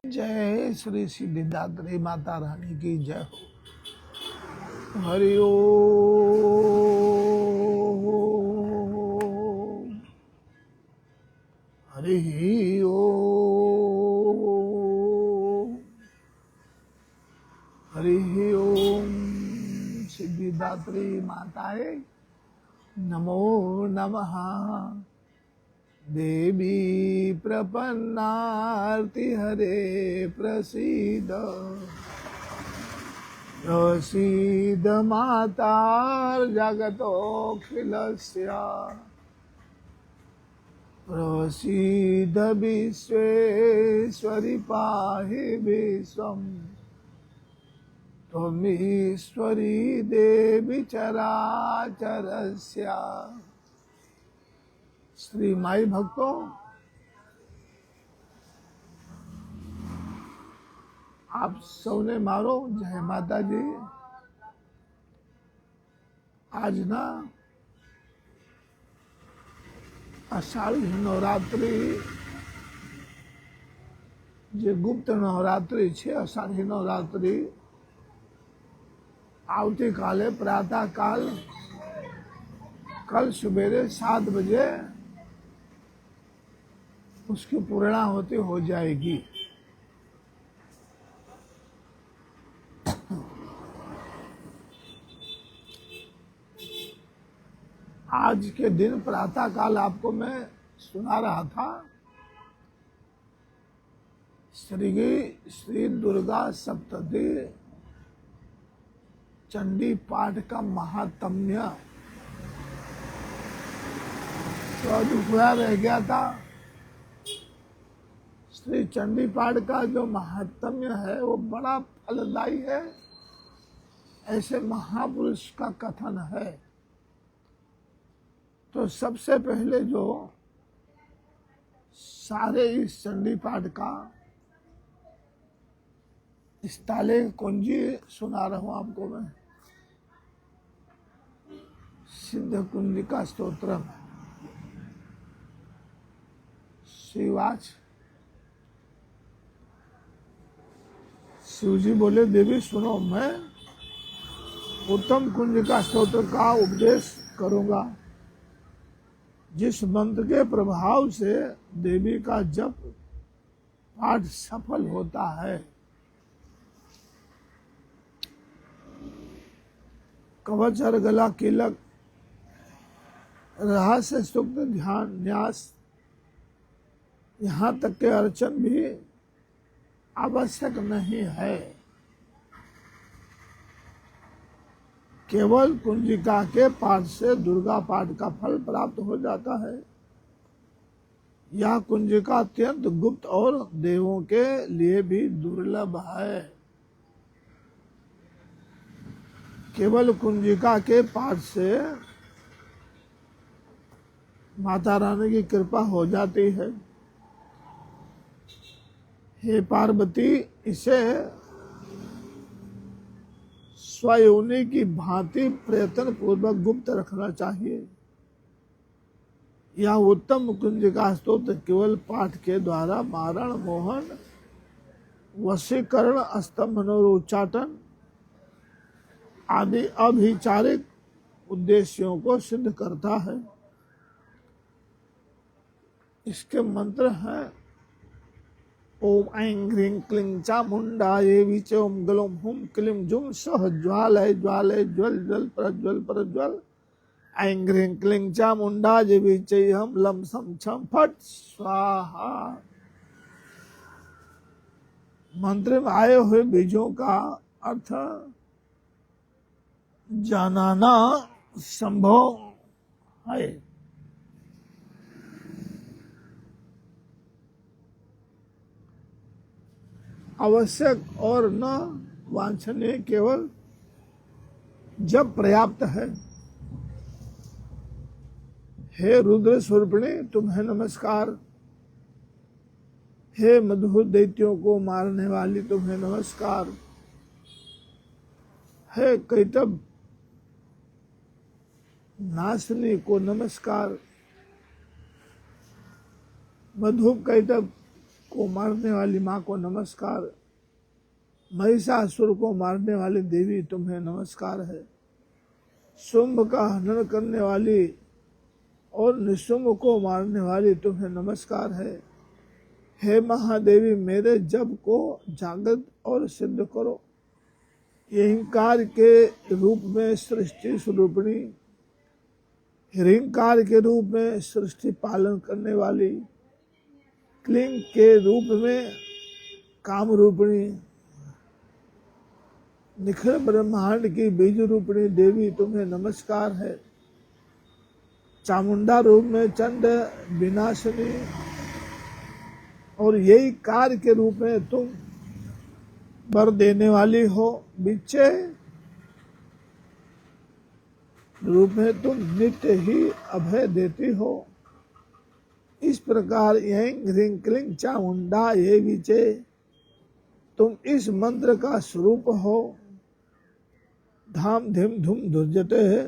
जय श्री सिद्धिदात्री माता रानी की जय हो। हरि ओम हरि ओम हरि ओम। सिद्धिदात्री माताए नमो नमः। देवी प्रपन्नार्ति हरे प्रसीद प्रसीद मातार्जगतोऽखिलस्य प्रसीद विश्वेश्वरि पाहि विश्वं त्वमीश्वरी देवी चराचरस्य। श्री माई भक्तों, आप सबने मारो जय माता जी। आज ना आषाढ़ी नवरात्रि जे गुप्त नवरात्रि छे, आषाढ़ी नवरात्रि आवती काले प्रातः काल कल सवेरे 7 बजे उसकी पूर्णाहुति हो जाएगी। आज के दिन प्रातः काल आपको मैं सुना रहा था श्री दुर्गा सप्तती चंडी पाठ का महात्म्य। तो अधूरा रह गया था। श्री चंडी पाठ का जो महात्म्य है वो बड़ा फलदायी है, ऐसे महापुरुष का कथन है। तो सबसे पहले जो सारे इस चंडी पाठ का ताले कुंजी सुना रहा हूं आपको मैं। सिद्ध कुंजिका स्तोत्रम शिवाच। शिव जी बोले, देवी सुनो, मैं उत्तम कुंजिका स्तोत्र का उपदेश करूंगा, जिस मंत्र के प्रभाव से देवी का जप पाठ सफल होता है। कवच और गला कीलक रहस्य सूक्त ध्यान न्यास, यहाँ तक के अर्चन भी आवश्यक नहीं है। केवल कुंजिका के पाठ से दुर्गा पाठ का फल प्राप्त हो जाता है। यह कुंजिका अत्यंत गुप्त और देवों के लिए भी दुर्लभ है। केवल कुंजिका के पाठ से माता रानी की कृपा हो जाती है। हे पार्वती, इसे स्वयोनि की भांति प्रयत्न पूर्वक गुप्त रखना चाहिए। यह उत्तम कुंजिका स्तोत्र केवल पाठ के द्वारा मारण, मोहन, वशीकरण, स्तंभन और उच्चाटन आदि अभिचारिक उद्देश्यों को सिद्ध करता है। इसके मंत्र हैं ओम ऐं ह्रीं क्लीं चामुंडायै विचे ओम ग्लौं हुं क्लीं जुं सः ज्वालय ज्वालय ज्वल ज्वल प्रज्वल प्रज्वल। ऐं ह्रीं क्लीं चामुंडायै विचे हम लं सं छं फट स्वाहा। मंत्र में आए हुए बीजों का अर्थ जानना संभव है। आवश्यक और न वांछनीय केवल जब पर्याप्त है। हे रुद्र स्वरूपिणी, तुम्हें नमस्कार। हे मधुर दैत्यों को मारने वाली, तुम्हें नमस्कार। हे कैटभ नाशनी को नमस्कार। मधुप कैटभ को मारने वाली माँ को नमस्कार। महिषासुर को मारने वाली देवी तुम्हें नमस्कार है। शुंभ का हनन करने वाली और निशुंभ को मारने वाली तुम्हें नमस्कार है। हे महादेवी, मेरे जप को जागृत और सिद्ध करो। अहंकार के रूप में सृष्टि स्वरूपिणी, हिरण्यकार के रूप में सृष्टि पालन करने वाली, क्लिंग के रूप में काम रूपिणी, निखिल ब्रह्मांड की बीज रूपिणी देवी तुम्हें नमस्कार है। चामुंडा रूप में चंड विनाशिनी और यही कार के रूप में तुम वर देने वाली हो। बिच्छे रूप में तुम नित्य ही अभय देती हो। इस प्रकार यहीं ह्रीं क्लीं चामुंडा ये विचे तुम इस मंत्र का स्वरूप हो। धाम धिम धूम धुर्जते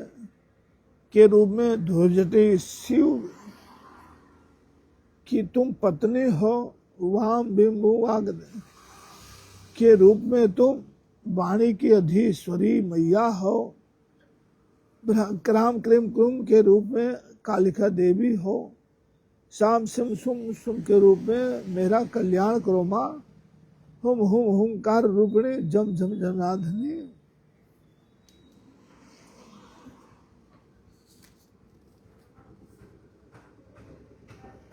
के रूप में धुर्जते शिव की तुम पत्नी हो। वाम बिंबुवाग के रूप में तुम वाणी की अधीश्वरी मैया हो। क्राम क्रीम क्रूम के रूप में कालिका देवी हो। शाम सिम सुम सुम के रूप में मेरा कल्याण करो माँ। हुम हुम हुंकार रूपिणी जम जम जनाधनी।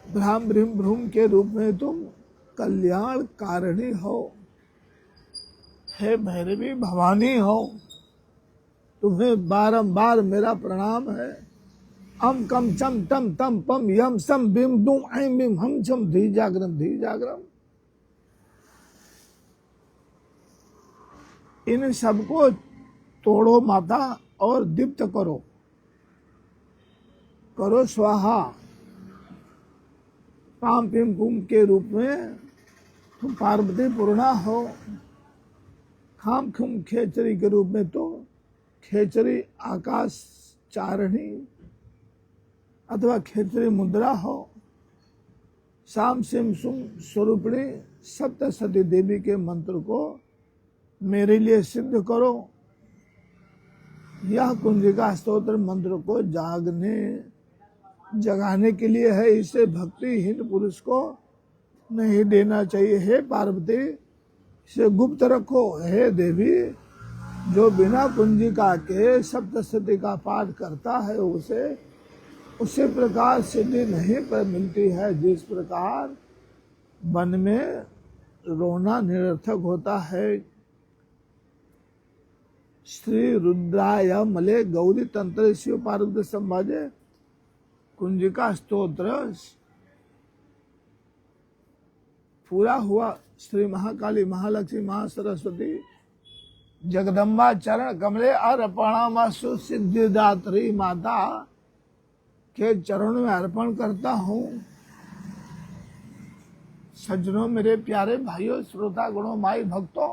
भ्राम भ्रीम भ्रूम के रूप में तुम कल्याण कारिणी हो। हे भैरवी भवानी हो, तुम्हें बारंबार मेरा प्रणाम है। अम कम चम तम तम पम यम सम बिम दुम ऐम बिम हम चम धी जागरम धी जागरम। इन सबको तोड़ो माता और दीप्त करो, करो स्वाहा। पाम पिम पुम के रूप में तुम पार्वती पूर्णा हो। खाम खुम खेचरी के रूप में तो खेचरी आकाश चारणी अथवा खेचरी मुद्रा हो। शाम सिम सुम स्वरूपिणी सप्तशती देवी के मंत्र को मेरे लिए सिद्ध करो। यह कुंजिका स्तोत्र मंत्र को जगाने के लिए है। इसे भक्तिहीन पुरुष को नहीं देना चाहिए। हे पार्वती, इसे गुप्त रखो। हे देवी, जो बिना कुंजिका के सप्तशती का पाठ करता है उसे प्रकार सिद्धि नहीं पर मिलती है। जिस प्रकार वन में रोना निरर्थक होता है। श्री रुद्राय मले गौरी तंत्र शिव पार्वती संवादे कुंजिका स्तोत्र पूरा हुआ। श्री महाकाली महालक्ष्मी महासरस्वती जगदम्बा चरण कमले अर्पणामस्तु सिद्धिदात्री माता के चरणों में अर्पण करता हूँ। सज्जनों, मेरे प्यारे भाइयों, श्रोता गुणों, माई भक्तों,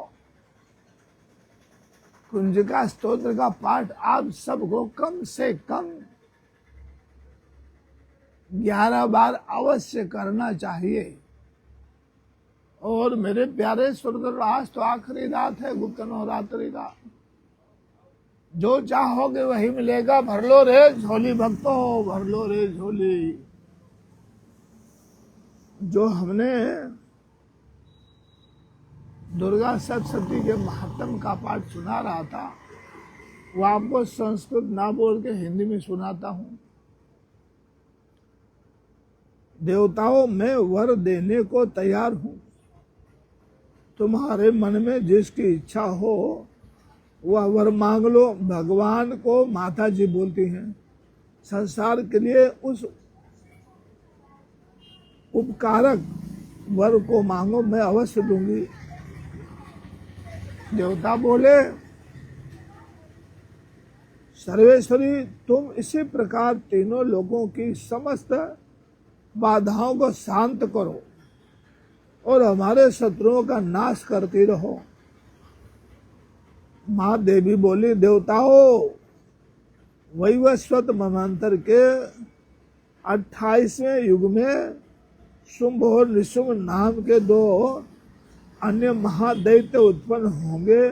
कुंजिका स्तोत्र का पाठ आप सबको कम से कम 11 बार अवश्य करना चाहिए। और मेरे प्यारे श्रोता, आज तो आखिरी रात है गुप्त नवरात्रि का। जो चाहोगे वही मिलेगा। भर लो रे झोली भक्तों, भर लो रे झोली। जो हमने दुर्गा सप्तशती के महात्म का पाठ सुना रहा था, वो आपको संस्कृत ना बोल के हिंदी में सुनाता हूँ। देवताओं, मैं वर देने को तैयार हूँ। तुम्हारे मन में जिसकी इच्छा हो वह वर मांग लो। भगवान को माता जी बोलती हैं। संसार के लिए उस उपकारक वर को मांगो, मैं अवश्य दूंगी। देवता बोले, सर्वेश्वरी, तुम इसी प्रकार तीनों लोगों की समस्त बाधाओं को शांत करो और हमारे शत्रुओं का नाश करती रहो। माँ देवी बोली, देवताओं, वैवस्वत मन्वंतर के 28वें युग में शुंभ और निशुंभ नाम के दो अन्य महादैत्य उत्पन्न होंगे,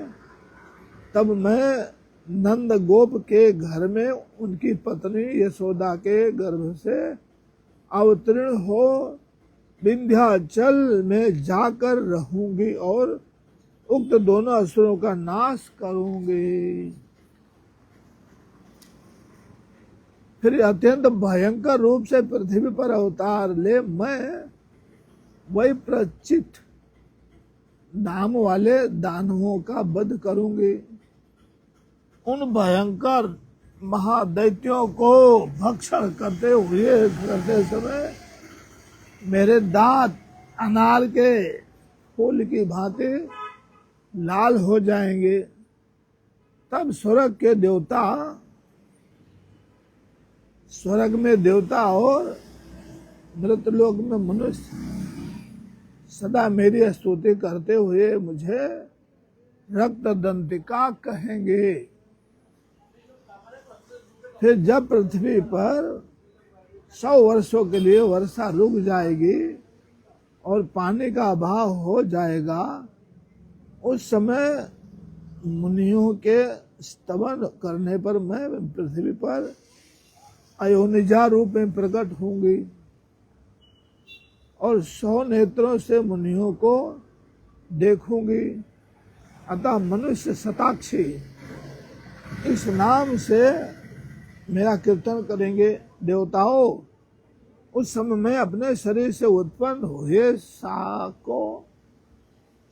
तब मैं नंद गोप के घर में उनकी पत्नी यशोदा के गर्भ से अवतीर्ण हो विंध्याचल में जाकर रहूंगी और उक्त दोनों असुरों का नाश करूंगी। फिर अत्यंत भयंकर रूप से पृथ्वी पर अवतार ले मैं वही प्रचित नाम वाले दानवों का वध करूंगी। उन भयंकर महादैत्यों को भक्षण करते समय मेरे दांत अनार के फूल की भांति लाल हो जाएंगे। तब स्वर्ग में देवता और मृतलोक में मनुष्य सदा मेरी स्तुति करते हुए मुझे रक्त दंतिका कहेंगे। फिर जब पृथ्वी पर 100 वर्षों के लिए वर्षा रुक जाएगी और पानी का अभाव हो जाएगा, उस समय मुनियों के स्तवन करने पर मैं पृथ्वी पर अयोनिजा रूप में प्रकट होंगी और 100 नेत्रों से मुनियों को देखूंगी। अतः मनुष्य शताक्षी इस नाम से मेरा कीर्तन करेंगे। देवताओं, उस समय मैं अपने शरीर से उत्पन्न हुए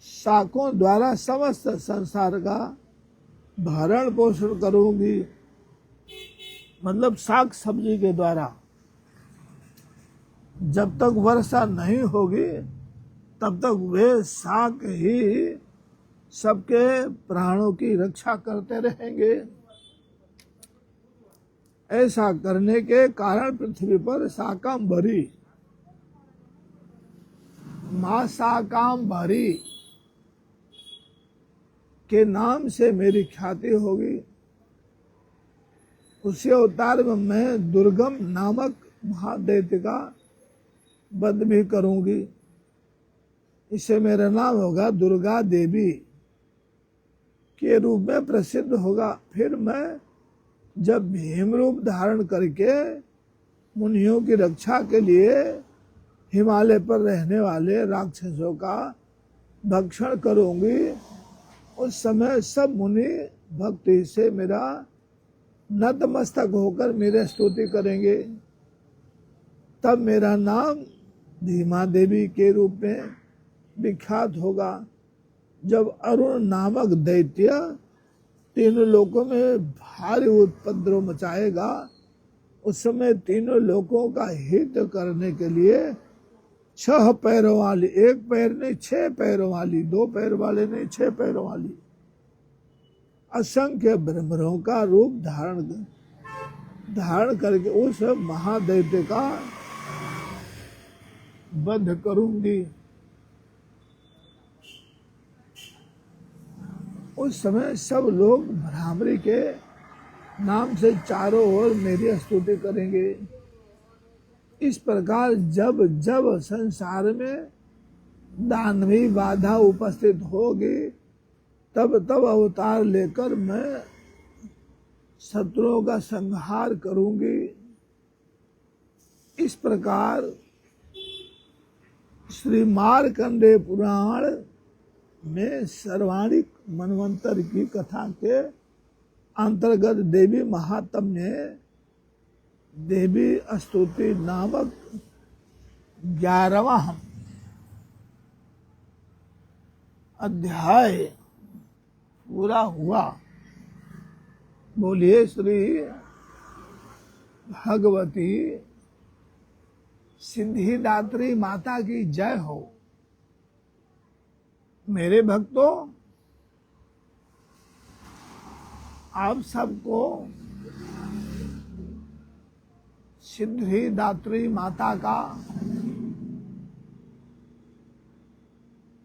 शाकों द्वारा समस्त संसार का भरण पोषण करूंगी, मतलब शाक सब्जी के द्वारा। जब तक वर्षा नहीं होगी तब तक वे शाक ही सबके प्राणों की रक्षा करते रहेंगे। ऐसा करने के कारण पृथ्वी पर शाकांबरी, मां शाकांबरी के नाम से मेरी ख्याति होगी। उसी अवतार में मैं दुर्गम नामक महादैत्य का वध भी करूंगी। इससे मेरा नाम होगा दुर्गा देवी के रूप में प्रसिद्ध होगा। फिर मैं जब भीम रूप धारण करके मुनियों की रक्षा के लिए हिमालय पर रहने वाले राक्षसों का भक्षण करूंगी, उस समय सब मुनि भक्ति से मेरा नतमस्तक होकर मेरे स्तुति करेंगे। तब मेरा नाम धीमा देवी के रूप में विख्यात होगा। जब अरुण नामक दैत्य तीनों लोकों में भारी उपद्रव मचाएगा, उस समय तीनों लोकों का हित करने के लिए 6 पैरों वाली, 1 पैर नहीं 6 पैरों वाली, 2 पैर वाले नहीं 6 पैरों वाली असंख्य ब्रह्मणों का रूप धारण करके उस महादैत्य का वध करूंगी। उस समय सब लोग भ्रामरी के नाम से चारों ओर मेरी स्तुति करेंगे। इस प्रकार जब जब संसार में दानवी बाधा उपस्थित होगी, तब तब अवतार लेकर मैं शत्रुओं का संहार करूंगी। इस प्रकार श्री मार्कंडेय पुराण में सर्वाणिक मनवंतर की कथा के अंतर्गत देवी महात्म्य ने देवी स्तुति नामक 11वां अध्याय पूरा हुआ। बोलिए श्री भगवती सिद्धिदात्री माता की जय हो। मेरे भक्तों, आप सबको सिद्धिदात्री माता का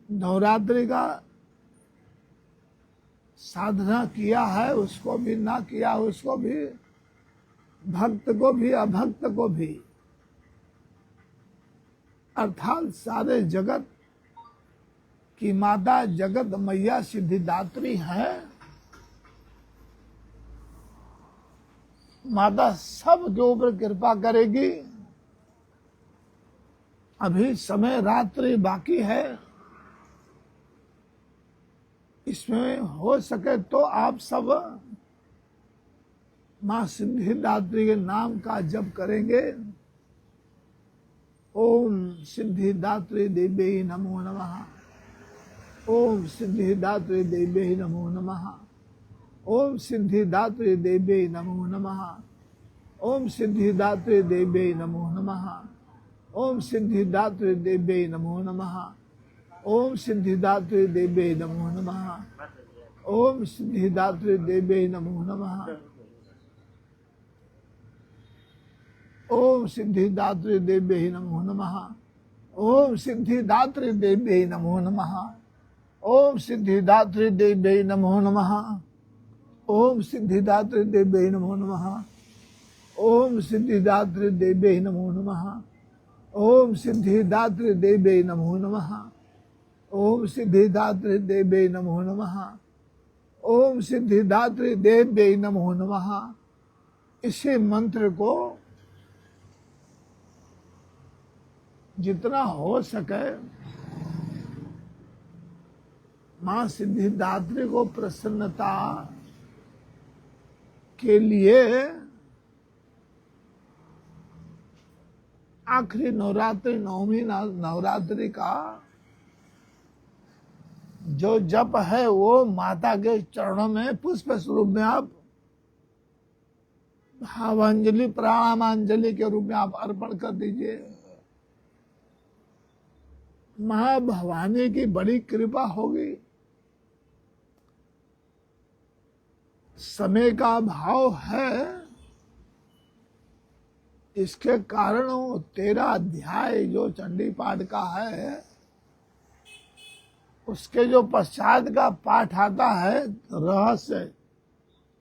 नवरात्रि का साधना किया है, उसको भी ना किया, उसको भी, भक्त को भी अभक्त को भी अर्थात सारे जगत की माता जगत मैया सिद्धिदात्री है। माता सब के ऊपर कृपा करेगी। अभी समय रात्रि बाकी है, इसमें हो सके तो आप सब मां सिद्धिदात्री के नाम का जप करेंगे। ओम सिद्धिदात्री देवी नमो नमः। ओम सिद्धिदात्री देवी नमो नमः। ओम सिद्धिदात्री देवी नमो नमः। ओम सिद्धिदात्री देवी नमो नमः। ओम सिद्धिदात्री देवी नमो नमः। ओम सिद्धिदात्री देवी नमो नमः। ओम सिद्धिदात्री देवी नमो नमः। ओम सिद्धिदात्री देवी नमो नमः। ओम सिद्धिदात्री देवी नमो नमः। ओम सिद्धिदात्री देवी नमो नमः। ओम सिद्धिदात्री देवी नमो नमः। ओम सिद्धिदात्री देवी नमो नमः। ओम सिद्धिदात्री देवी नमो नमः। ओम सिद्धिदात्री देवी नमो नमः। ओम सिद्धिदात्री देवी नमो नमः। इसी मंत्र को जितना हो सके मां सिद्धिदात्री को प्रसन्नता के लिए आखिरी नवरात्रि नवमी नवरात्रि का जो जप है वो माता के चरणों में पुष्प स्वरूप में आप भावांजलि प्रणामांजलि के रूप में आप अर्पण कर दीजिए। मां भवानी की बड़ी कृपा होगी। समय का भाव है, इसके कारण 13 अध्याय जो चंडी पाठ का है उसके जो पश्चात का पाठ आता है रहस्य,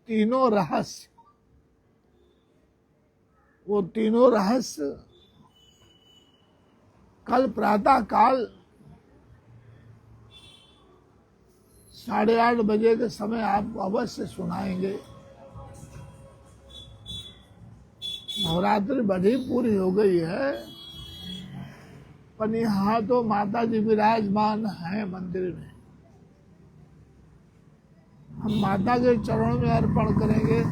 तीनों रहस्य, वो तीनों रहस्य कल प्रातः काल 8:30 बजे के समय आप अवश्य सुनाएंगे। नवरात्रि बड़ी पूरी हो गई है, पर यहाँ तो माता जी विराजमान हैं मंदिर में। हम माता के चरणों में अर्पण करेंगे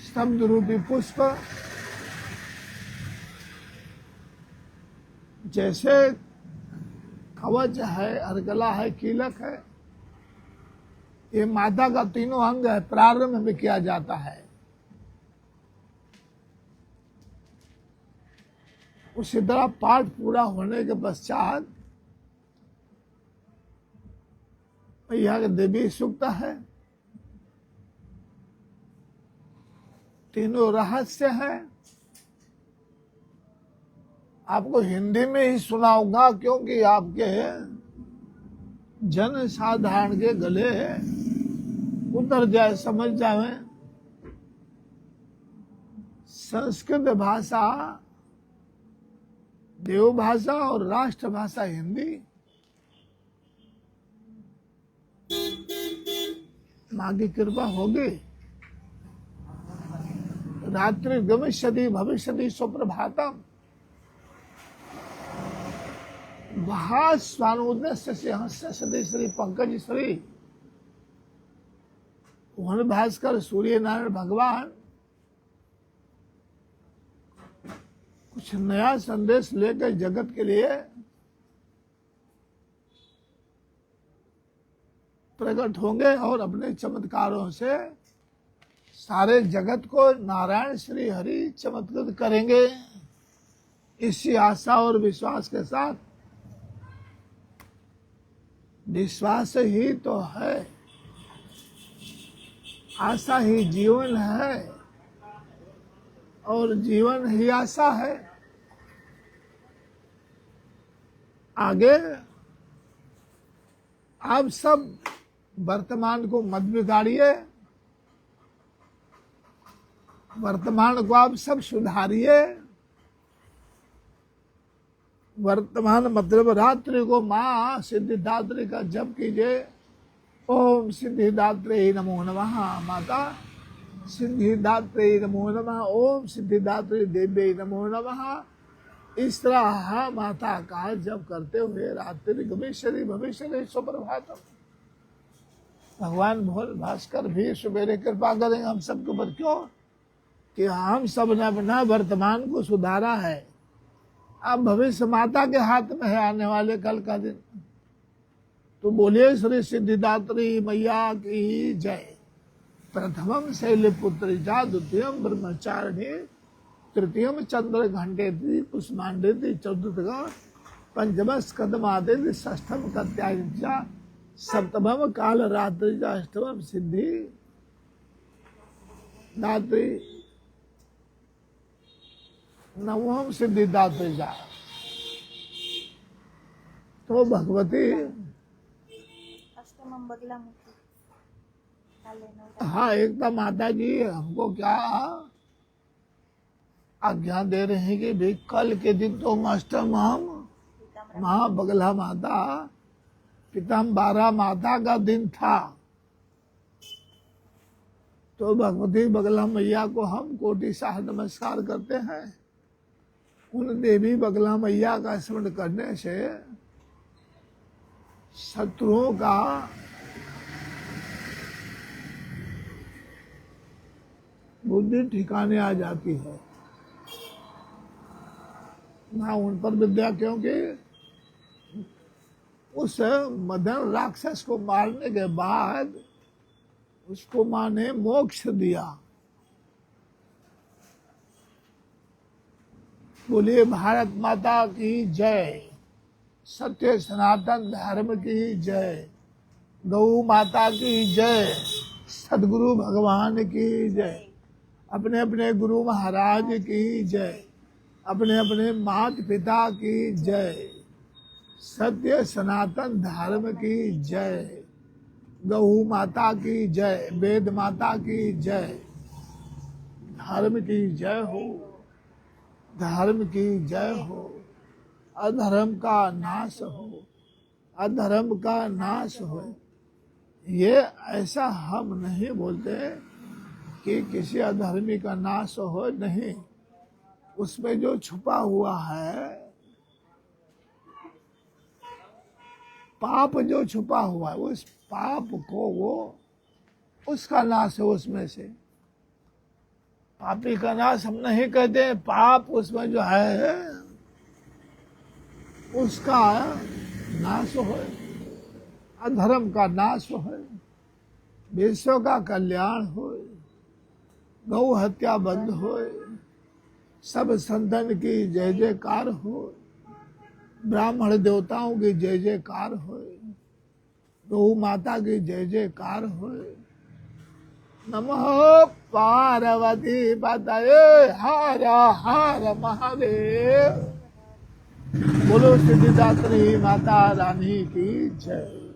शब्द रूपी पुष्प। जैसे कवच है, अर्गला है, कीलक है, ये माता का तीनों अंग है, प्रारंभ में किया जाता है। उसी तरह पाठ पूरा होने के पश्चात मैया के देवी सूक्त है, तीनों रहस्य है। आपको हिंदी में ही सुनाऊंगा क्योंकि आपके जन साधारण के गले उतर जाए, समझ जाए। संस्कृत भाषा देव भाषा और राष्ट्र भाषा हिंदी। मां की कृपा होगी। रात्रि गमिष्यति भविष्यति सुप्रभातम भास्वानुदस्य सिंहस्य सदे श्री पंकज श्री। वन भास्कर सूर्य नारायण भगवान कुछ नया संदेश लेकर जगत के लिए प्रकट होंगे और अपने चमत्कारों से सारे जगत को नारायण श्री हरि चमत्कृत करेंगे। इसी आशा और विश्वास के साथ, विश्वास ही तो है, आशा ही जीवन है और जीवन ही आशा है। आगे आप सब वर्तमान को मत बिगाड़िए, वर्तमान को आप सब सुधारिए। वर्तमान मतलब रात्रि को माँ सिद्धिदात्री का जप कीजिए। ओम सिद्धिदात्री नमो नमः। माता सिद्धिदात्री नमो नमः। ओम सिद्धिदात्री देवी नमो नमः। इस तरह माता का जप करते हुए रात्रि गमेश्वरी भविष्य सुप्रभातम। भगवान भोल भास्कर भी सवेरे कृपा करेंगे हम सबके ऊपर। क्यों कि हम सब ने अपना वर्तमान को सुधारा है। अब भविष्य माता के हाथ में है आने वाले कल का दिन। तो बोलिए श्री सिद्धिदात्री मैया की जय। प्रथमम शैलपुत्री चा, द्वितीयम ब्रह्मचारिणी, तृतीयम चंद्र घंटे पुष्मांडे, चतुर्थ पंचम स्कंदमादे, षष्ठम कत्यायन, सप्तमम काल रात्रि, अष्टमम सिद्धि दात्री, नवम सिद्धिदात्री जा। तो भगवती हाँ एकदम माता जी हमको क्या आज्ञा दे रहे हैं कि भाई कल के दिन तो अष्टम हम महा बगला माता पीताम्बरा माता का दिन था। तो भगवती बगला मैया को हम कोटि साह नमस्कार करते हैं। उन देवी बगला मैया का स्मरण करने से शत्रुओं का बुद्धि ठिकाने आ जाती है ना उन पर विद्या, क्योंकि उस मदन राक्षस को मारने के बाद उसको माँ ने मोक्ष दिया। बोलिए भारत माता की जय। सत्य सनातन धर्म की जय। गौ माता की जय। सदगुरु भगवान की जय। अपने अपने गुरु महाराज की जय। अपने अपने माता पिता की जय। सत्य सनातन धर्म की जय। गौ माता की जय। वेद माता की जय। धर्म की जय हो। धर्म की जय हो। अधर्म का नाश हो। अधर्म का नाश हो। ये ऐसा हम नहीं बोलते कि किसी अधर्मी का नाश हो, नहीं। उसमें जो छुपा हुआ है पाप, जो छुपा हुआ है उस पाप को वो उसका नाश है। उसमें से पापी का नाश हम नहीं कहते, पाप उसमें जो है उसका नाश हो। अधर्म का नाश हो। विश्व का कल्याण हो। गौ हत्या बंद हो। सब संतन की जय जयकार हो। ब्राह्मण देवताओं की जय जयकार हो। गौ माता की जय जयकार हो। नमः पार्वती पतये हर हर महादेव। बोलो सिद्धिदात्री माता रानी की जय।